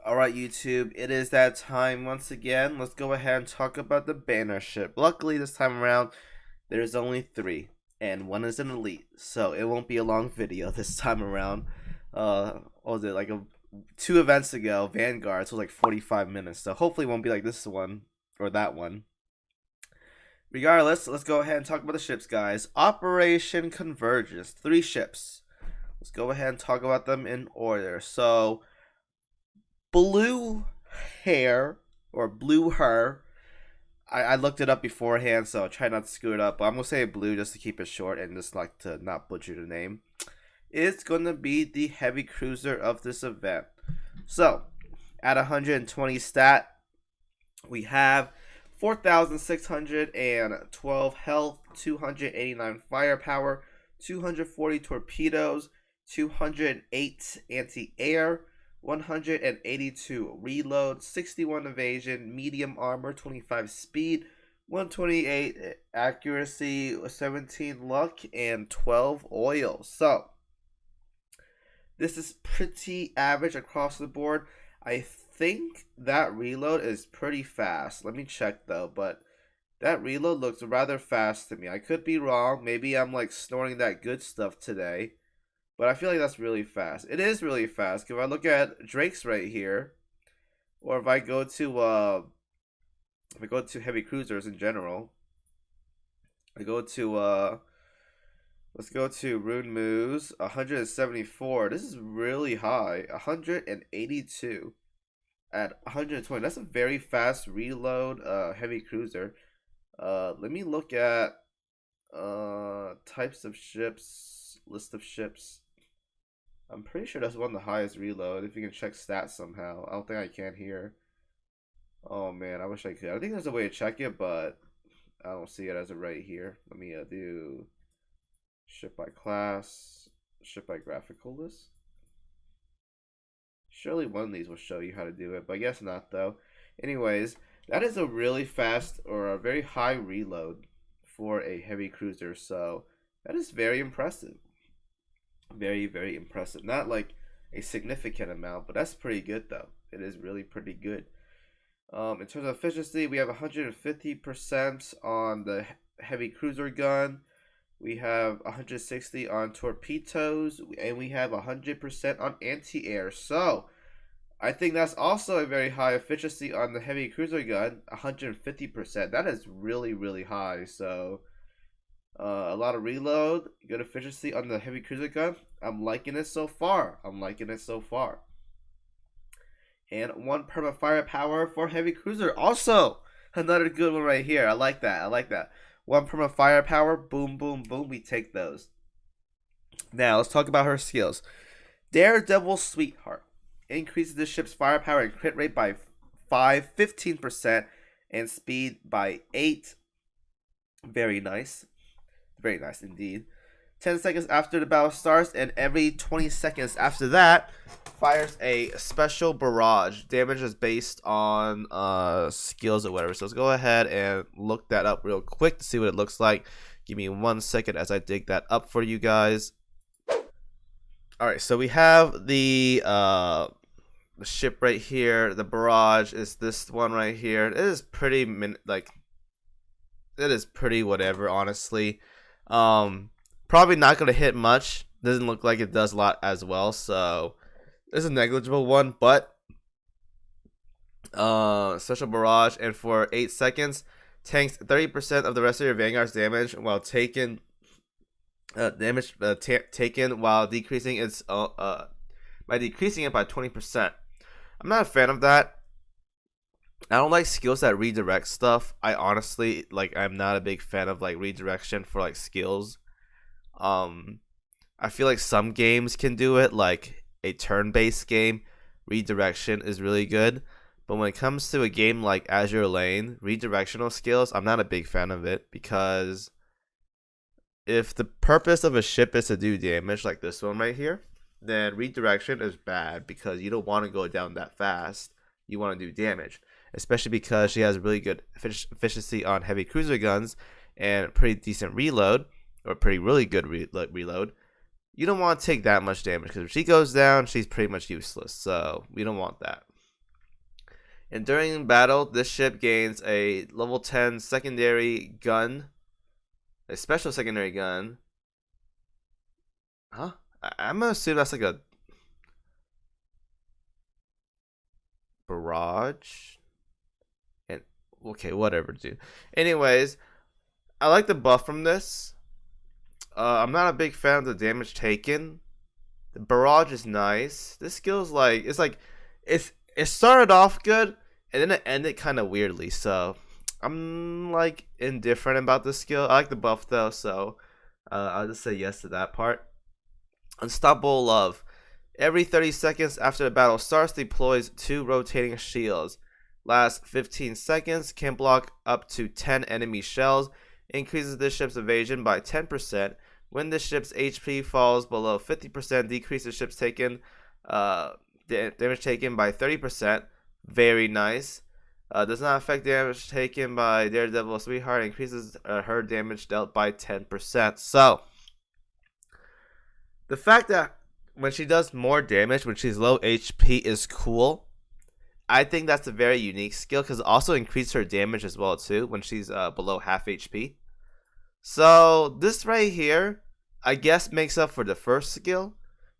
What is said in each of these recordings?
Alright, YouTube, it is that time once again. Let's go ahead and talk about the banner ship. Luckily, this time around, there's only 3, and one is an elite, so it won't be a long video this time around. What was it, like 2 events ago, Vanguard, so it was like 45 minutes, so hopefully it won't be like this one, or that one. Regardless, let's go ahead and talk about the ships, guys. Operation Convergence, 3 ships. Let's go ahead and talk about them in order. So, blue hair or blue her. I looked it up beforehand, so try not to screw it up. But I'm gonna say blue just to keep it short and just like to not butcher the name. It's gonna be the heavy cruiser of this event. So at 120 stat, we have 4,612 health, 289 firepower, 240 torpedoes, 208 anti-air, 182 reload, 61 evasion, medium armor, 25 speed, 128 accuracy, 17 luck, and 12 oil. So, this is pretty average across the board. I think that reload is pretty fast. Let me check though, but that reload looks rather fast to me. I could be wrong. Maybe I'm like snoring that good stuff today. But I feel like that's really fast. It is really fast. If I look at Drake's right here, or if I go to heavy cruisers in general, I go to let's go to Rune Moose, 174. This is really high. 182 at 120. That's a very fast reload heavy cruiser. Let me look at types of ships, list of ships. I'm pretty sure that's one of the highest reload. If you can check stats somehow. I don't think I can here. Oh man, I wish I could. I think there's a way to check it, but I don't see it as of right here. Let me do ship by class, ship by graphical list. Surely one of these will show you how to do it, but I guess not though. Anyways, that is a really fast or a very high reload for a heavy cruiser, so that is very impressive. Very, very impressive. Not like a significant amount, but that's pretty good though. It is really pretty good. In terms of efficiency, we have 150% on the heavy cruiser gun. We have 160 on torpedoes, and we have 100% on anti-air. So, I think that's also a very high efficiency on the heavy cruiser gun, 150%. That is really, really high. So, a lot of reload, good efficiency on the heavy cruiser gun. I'm liking it so far. I'm liking it so far. And 1 perma firepower for heavy cruiser. Also, another good one right here. I like that. I like that. 1 perma firepower. Boom, boom, boom. We take those. Now, let's talk about her skills. Daredevil Sweetheart. Increases the ship's firepower and crit rate by 15%, and speed by 8. Very nice. Very nice indeed. 10 seconds after the battle starts, and every 20 seconds after that, fires a special barrage. Damage is based on skills or whatever. So let's go ahead and look that up real quick to see what it looks like. Give me 1 second as I dig that up for you guys. Alright, so we have the ship right here. The barrage is this one right here. It is pretty it is pretty whatever, honestly. Probably not gonna hit much. Doesn't look like it does a lot as well, so it's a negligible one. But special barrage, and for 8 seconds, tanks 30% of the rest of your Vanguard's damage while taken taken while decreasing its by decreasing it by 20%. I'm not a fan of that. I don't like skills that redirect stuff. I honestly I'm not a big fan of like redirection for like skills. I feel like some games can do it, like a turn-based game. Redirection is really good, but when it comes to a game like Azur Lane, redirectional skills, I'm not a big fan of it, because if the purpose of a ship is to do damage like this one right here, then redirection is bad because you don't want to go down that fast. You want to do damage, especially because she has really good efficiency on heavy cruiser guns and pretty decent reload, or pretty really good reload. You don't want to take that much damage, because if she goes down, she's pretty much useless. So we don't want that. And during battle, this ship gains a level 10 secondary gun, a special secondary gun. Huh? I'm gonna assume that's like a barrage. And okay, whatever, dude. Anyways, I like the buff from this. I'm not a big fan of the damage taken. The barrage is nice. This skill's like it started off good and then it ended kind of weirdly. So I'm like indifferent about this skill. I like the buff though, so I'll just say yes to that part. Unstoppable Love. Every 30 seconds after the battle starts, deploys 2 rotating shields. Lasts 15 seconds, can block up to 10 enemy shells, increases the ship's evasion by 10%. When the ship's HP falls below 50%, decreases ship's taken damage taken by 30%. Very nice. Does not affect damage taken by Daredevil Sweetheart, increases her damage dealt by 10%. So, the fact that when she does more damage when she's low HP is cool. I think that's a very unique skill because it also increases her damage as well too when she's below half HP. So this right here, I guess makes up for the first skill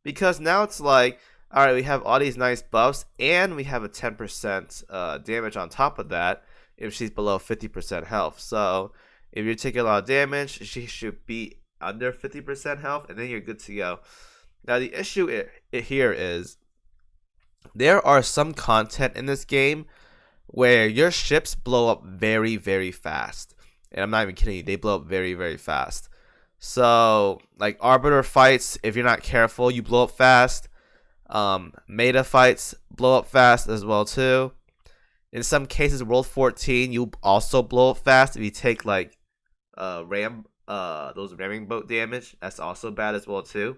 because now it's like, all right, we have all these nice buffs and we have a 10% damage on top of that if she's below 50% health. So if you're taking a lot of damage, she should be under 50% health and then you're good to go. Now the issue here is there are some content in this game where your ships blow up very, very fast. And I'm not even kidding you, they blow up very, very fast. So, like Arbiter fights, if you're not careful, you blow up fast. Meta fights blow up fast as well too. In some cases, World 14, you also blow up fast if you take like those ramming boat damage. That's also bad as well too.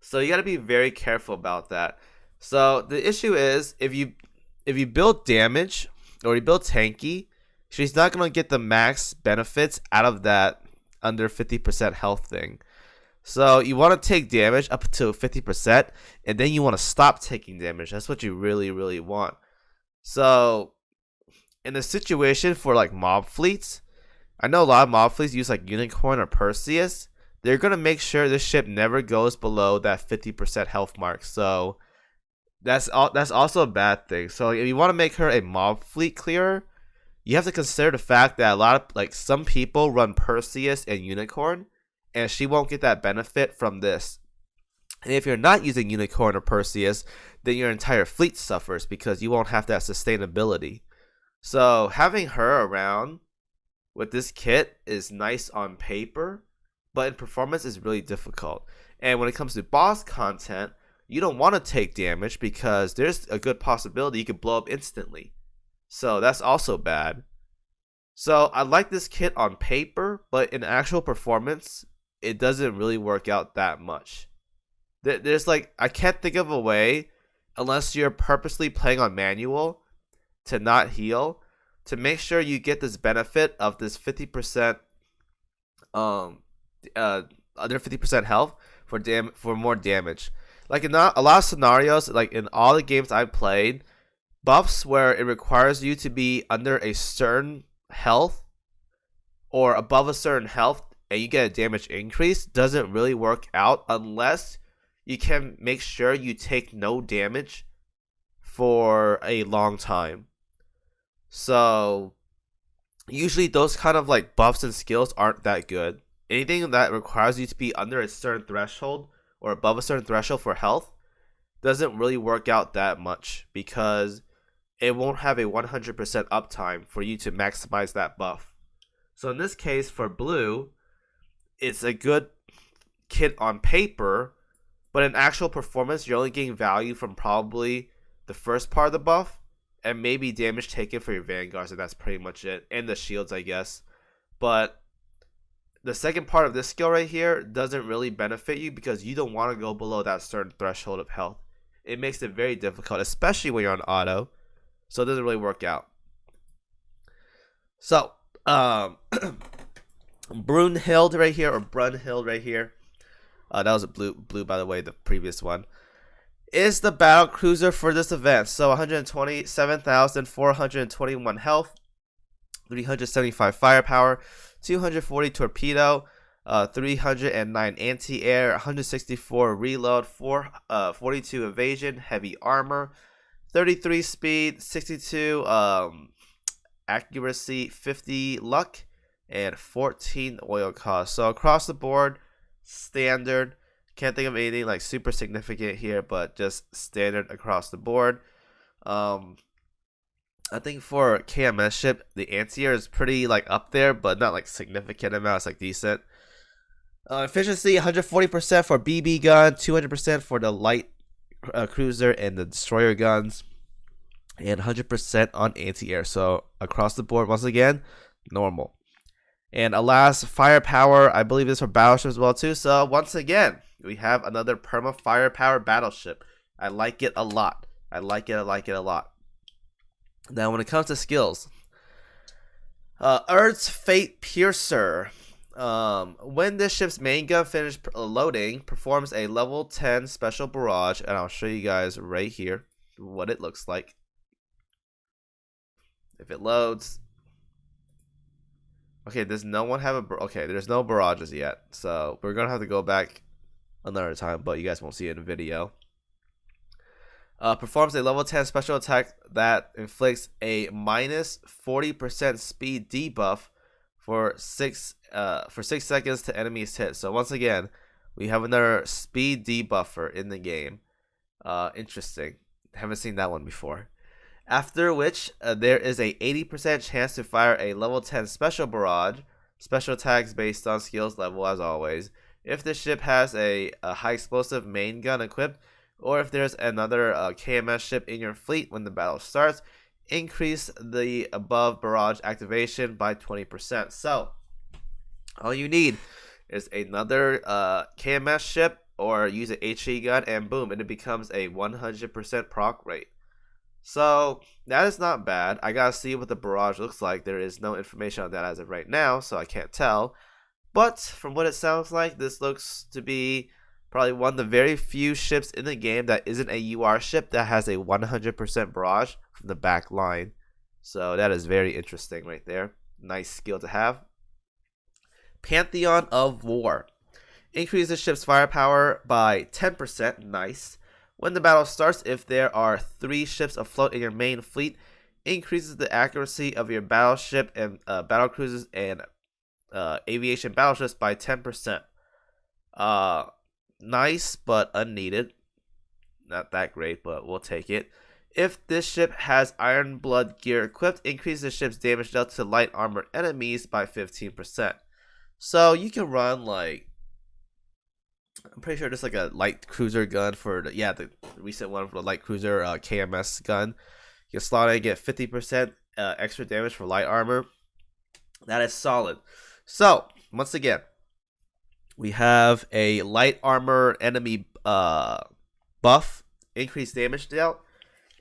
So you got to be very careful about that. So the issue is if you build damage or you build tanky, she's not going to get the max benefits out of that under 50% health thing. So you want to take damage up to 50% and then you want to stop taking damage. That's what you really, really want. So in a situation for like mob fleets, I know a lot of mob fleets use like Unicorn or Perseus. They're going to make sure this ship never goes below that 50% health mark. So that's also a bad thing. So if you want to make her a mob fleet clearer, you have to consider the fact that a lot of like some people run Perseus and Unicorn and she won't get that benefit from this. And if you're not using Unicorn or Perseus, then your entire fleet suffers because you won't have that sustainability. So having her around with this kit is nice on paper, but in performance is really difficult. And when it comes to boss content, you don't want to take damage because there's a good possibility you could blow up instantly. So that's also bad. So I like this kit on paper, but in actual performance, it doesn't really work out that much. There's like, I can't think of a way, unless you're purposely playing on manual, to not heal, to make sure you get this benefit of this 50% under 50% health for more damage. Like in a lot of scenarios, like in all the games I've played, buffs where it requires you to be under a certain health or above a certain health and you get a damage increase doesn't really work out unless you can make sure you take no damage for a long time. So usually those kind of like buffs and skills aren't that good. Anything that requires you to be under a certain threshold or above a certain threshold for health doesn't really work out that much because it won't have a 100% uptime for you to maximize that buff. So in this case for Blue, it's a good kit on paper, but in actual performance, you're only getting value from probably the first part of the buff and maybe damage taken for your Vanguards, and that's pretty much it. And the shields, I guess. But the second part of this skill right here doesn't really benefit you because you don't want to go below that certain threshold of health. It makes it very difficult, especially when you're on auto. So it doesn't really work out. So, Brünhilde right here, or Brunhilde right here. That was a blue, by the way, the previous one. is the battle cruiser for this event. So 127,421 health, 375 firepower, 240 torpedo, 309 anti-air, 164 reload, 42 evasion, heavy armor, 33 speed, 62 accuracy, 50 luck, and 14 oil cost. So across the board, standard. Can't think of anything like super significant here, but just standard across the board. I think for KMS ship, the anti-air is pretty like up there, but not like significant amount. It's like decent. Efficiency 140% for BB gun, 200% for the light cruiser and the destroyer guns, and 100% on anti-air. So across the board, once again, normal. And alas, firepower, I believe this for battleships as well too. So once again, we have another perma firepower battleship. I like it a lot. I like it a lot. Now when it comes to skills, Earth's Fate Piercer. When this ship's main gun finishes loading, performs a level 10 special barrage, and I'll show you guys right here what it looks like. If it loads. Okay, does no one have a... Okay, there's no barrages yet, so we're going to have to go back another time, but you guys won't see it in the video. Performs a level 10 special attack that inflicts a minus 40% speed debuff for 6 seconds to enemies hit. So once again, we have another speed debuffer in the game. Interesting. Haven't seen that one before. After which, there is a 80% chance to fire a level 10 special barrage. Special attacks based on skills level as always. If the ship has a high explosive main gun equipped, or if there's another KMS ship in your fleet when the battle starts, increase the above barrage activation by 20%. So, all you need is another KMS ship or use an HE gun, and boom, it becomes a 100% proc rate. So that is not bad. I gotta see what the barrage looks like. There is no information on that as of right now, so I can't tell. But from what it sounds like, this looks to be probably one of the very few ships in the game that isn't a UR ship that has a 100% barrage from the back line. So that is very interesting right there. Nice skill to have. Pantheon of War. Increase the ship's firepower by 10%. Nice. When the battle starts, if there are 3 ships afloat in your main fleet, increases the accuracy of your battleship and battle cruisers and aviation battleships by 10%. Nice, but unneeded. Not that great, but we'll take it. If this ship has Iron Blood gear equipped, increase the ship's damage dealt to light armored enemies by 15%. So you can run like, I'm pretty sure there's like a light cruiser gun for the recent one for the light cruiser KMS gun. You can slot in and get 50% extra damage for light armor. That is solid. So once again, we have a light armor enemy buff, increased damage dealt,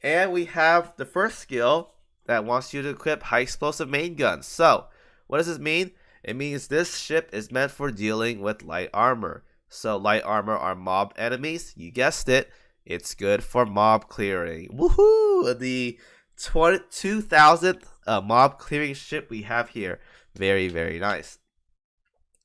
and we have the first skill that wants you to equip high explosive main guns. So what does this mean? It means this ship is meant for dealing with light armor. So light armor are mob enemies. You guessed it. It's good for mob clearing. Woohoo! The 2000th mob clearing ship we have here. Very, very nice.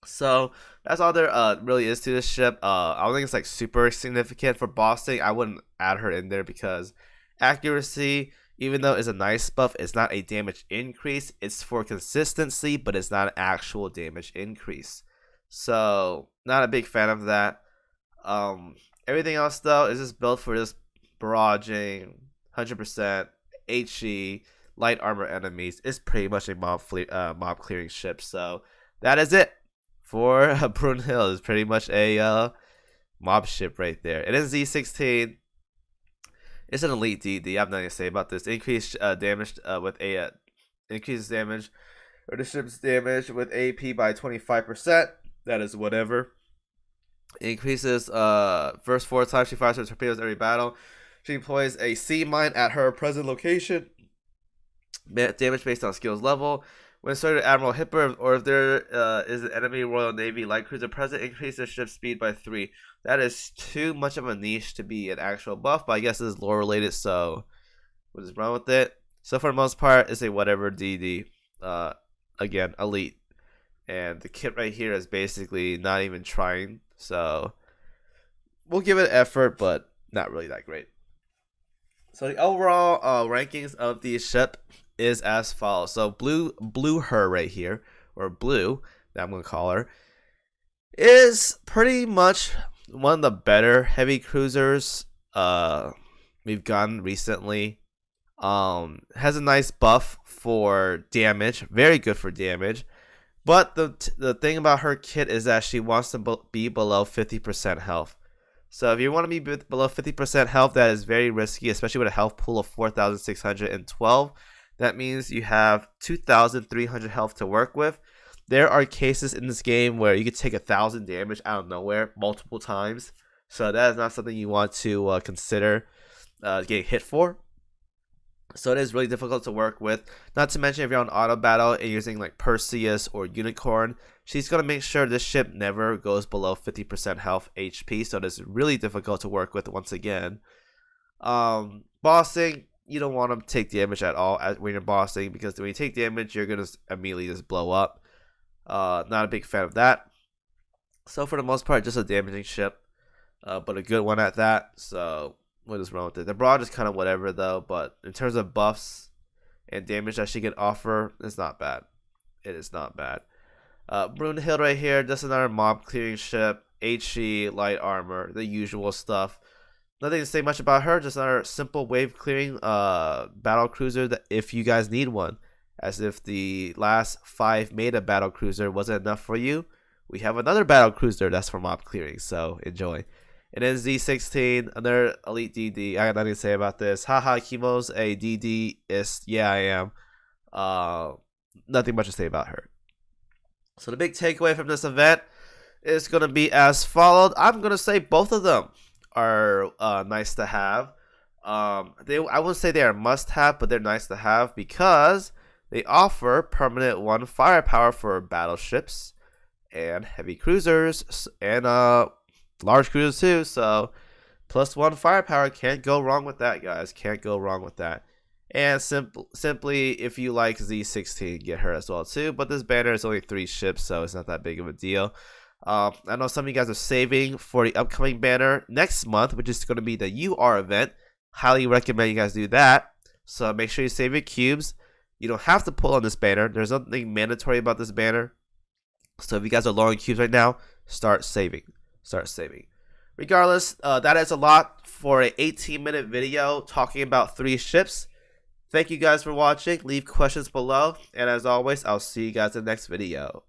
So that's all there really is to this ship. I don't think it's like super significant for bossing. I wouldn't add her in there because accuracy, even though it's a nice buff, it's not a damage increase. It's for consistency, but it's not an actual damage increase. So not a big fan of that. Everything else though is just built for this barraging, 100% HE, light armor enemies. It's pretty much a mob clearing ship. So that is it for Brünhilde. It's pretty much a mob ship right there. It is Z16. It's an elite DD. I have nothing to say about this. Increased damage with a increases damage or the ship's damage with AP by 25%. That is whatever. Increases first 4 times she fires her torpedoes every battle. She employs a sea mine at her present location. Damage based on skills level. When inserted Admiral Hipper, or if there is an enemy Royal Navy light cruiser present, increase the ship's speed by 3. That is too much of a niche to be an actual buff, but I guess it's lore related, so we'll just run with it. So for the most part, it's a whatever DD. Again, elite. And the kit right here is basically not even trying, so we'll give it effort, but not really that great. So the overall rankings of the ship is as follows. So Blücher right here, or Blue, that I'm gonna call her, is pretty much one of the better heavy cruisers we've gotten recently. Has a nice buff for damage, very good for damage. But the thing about her kit is that she wants to be below 50% health. So if you want to be below 50% health, that is very risky, especially with a health pool of 4,612. That means you have 2,300 health to work with. There are cases in this game where you could take 1,000 damage out of nowhere multiple times. So that is not something you want to consider getting hit for. So it is really difficult to work with. Not to mention if you're on auto battle and using like Perseus or Unicorn, she's going to make sure this ship never goes below 50% health HP. So it is really difficult to work with once again. Bossing, you don't want to take damage at all when you're bossing, because when you take damage, you're going to immediately just blow up. Not a big fan of that. So for the most part, just a damaging ship, but a good one at that. So what is wrong with it? The broad is kind of whatever though, but in terms of buffs and damage that she can offer, it's not bad. It is not bad. Brünhilde right here, just another mob clearing ship, HE, light armor, the usual stuff. Nothing to say much about her, just another simple wave clearing battle cruiser that if you guys need one. As if the last 5 meta battle cruiser wasn't enough for you, we have another battle cruiser that's for mob clearing, so enjoy. And then Z16, another elite DD. I got nothing to say about this. Haha, Kimo's a DD-ist. Yeah, I am. Nothing much to say about her. So the big takeaway from this event is going to be as followed. I'm going to say both of them are nice to have. I wouldn't say they are must-have, but they're nice to have because they offer permanent 1 firepower for battleships and heavy cruisers and large cruisers too, so +1 firepower, can't go wrong with that, guys. Can't go wrong with that. And simply, if you like Z16, get her as well too. But this banner is only 3 ships, so it's not that big of a deal. I know some of you guys are saving for the upcoming banner next month, which is going to be the UR event. Highly recommend you guys do that. So make sure you save your cubes. You don't have to pull on this banner. There's nothing mandatory about this banner. So if you guys are low on cubes right now, start saving. Start saving. Regardless, that is a lot for an 18-minute video talking about 3 ships. Thank you guys for watching. Leave questions below. And as always, I'll see you guys in the next video.